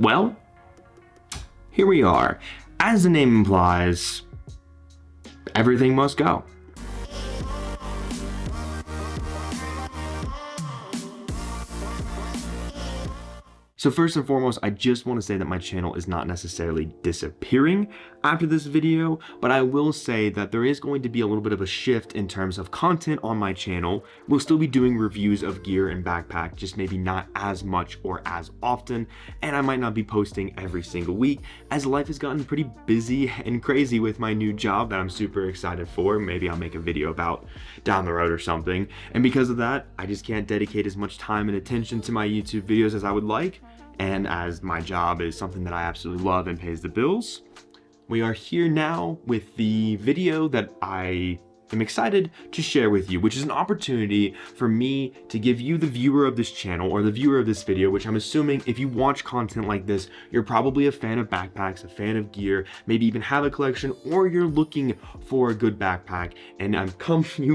Well, here we are. As the name implies, everything must go. So first and foremost, I just want to say that my channel is not necessarily disappearing after this video, but I will say that there is going to be a little bit of a shift in terms of content on my channel. We'll still be doing reviews of gear and backpack, just maybe not as much or as often, and I might not be posting every single week as life has gotten pretty busy and crazy with my new job that I'm super excited for. Maybe I'll make a video about down the road or something. And because of that, I just can't dedicate as much time and attention to my YouTube videos as I would like. And as my job is something that I absolutely love and pays the bills, we are here now with the video that I am excited to share with you, which is an opportunity for me to give you, the viewer of this channel or the viewer of this video, which I'm assuming if you watch content like this, you're probably a fan of backpacks, a fan of gear, maybe even have a collection, or you're looking for a good backpack, and you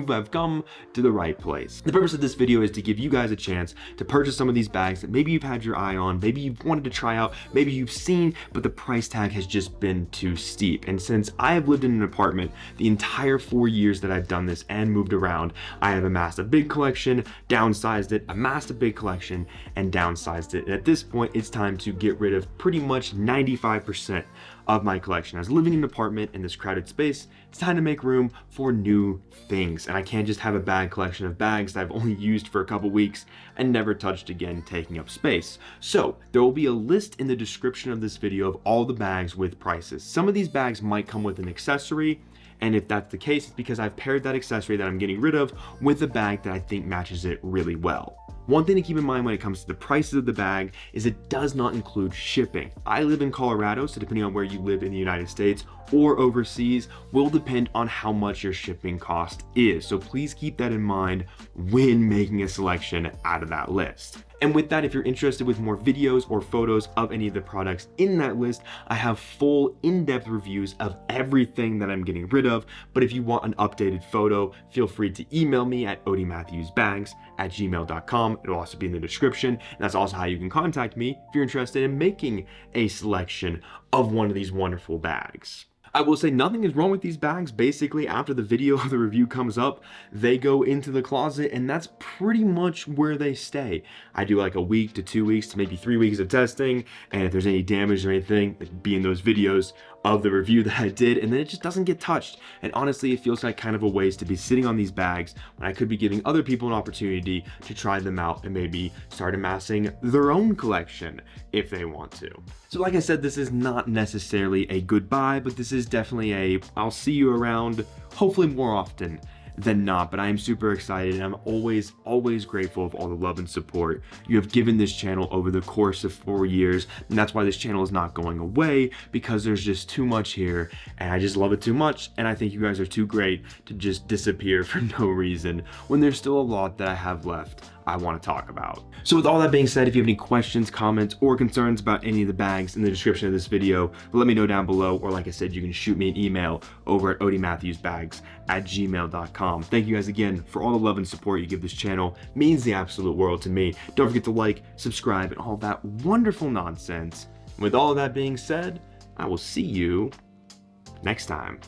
have come to the right place. The purpose of this video is to give you guys a chance to purchase some of these bags that maybe you've had your eye on, maybe you've wanted to try out, maybe you've seen, but the price tag has just been too steep. And since I have lived in an apartment the entire 4 years that I've done this and moved around, I have amassed a big collection, downsized it, amassed a big collection, and downsized it. And at this point, it's time to get rid of pretty much 95% of my collection. As living in an apartment in this crowded space, it's time to make room for new things. And I can't just have a bag collection of bags that I've only used for a couple weeks and never touched again, taking up space. So there will be a list in the description of this video of all the bags with prices. Some of these bags might come with an accessory, and if that's the case, it's because I've paired that accessory that I'm getting rid of with a bag that I think matches it really well. One thing to keep in mind when it comes to the prices of the bag is it does not include shipping. I live in Colorado, so depending on where you live in the United States or overseas will depend on how much your shipping cost is. So please keep that in mind when making a selection out of that list. And with that, if you're interested with more videos or photos of any of the products in that list, I have full in-depth reviews of everything that I'm getting rid of. But if you want an updated photo, feel free to email me at odiematthewsbags@gmail.com. It'll also be in the description. And that's also how you can contact me if you're interested in making a selection of one of these wonderful bags. I will say nothing is wrong with these bags. Basically, after the video of the review comes up, they go into the closet, and that's pretty much where they stay. I do like a week to 2 weeks to maybe 3 weeks of testing, and if there's any damage or anything, it'd be in those videos of the review that I did, and then it just doesn't get touched. And honestly, it feels like kind of a waste to be sitting on these bags when I could be giving other people an opportunity to try them out and maybe start amassing their own collection if they want to. So like I said, this is not necessarily a goodbye, but this is definitely a I'll see you around, hopefully more often than not. But I am super excited, and I'm always grateful of all the love and support you have given this channel over the course of 4 years. And that's why this channel is not going away, because there's just too much here, and I just love it too much. And I think you guys are too great to just disappear for no reason when there's still a lot that I have left I want to talk about. So with all that being said, if you have any questions, comments, or concerns about any of the bags in the description of this video, let me know down below, or like I said, you can shoot me an email over at odiematthewsbags@gmail.com. Thank you guys again for all the love and support you give this channel. It means the absolute world to me. Don't forget to like, subscribe, and all that wonderful nonsense. And with all of that being said, I will see you next time.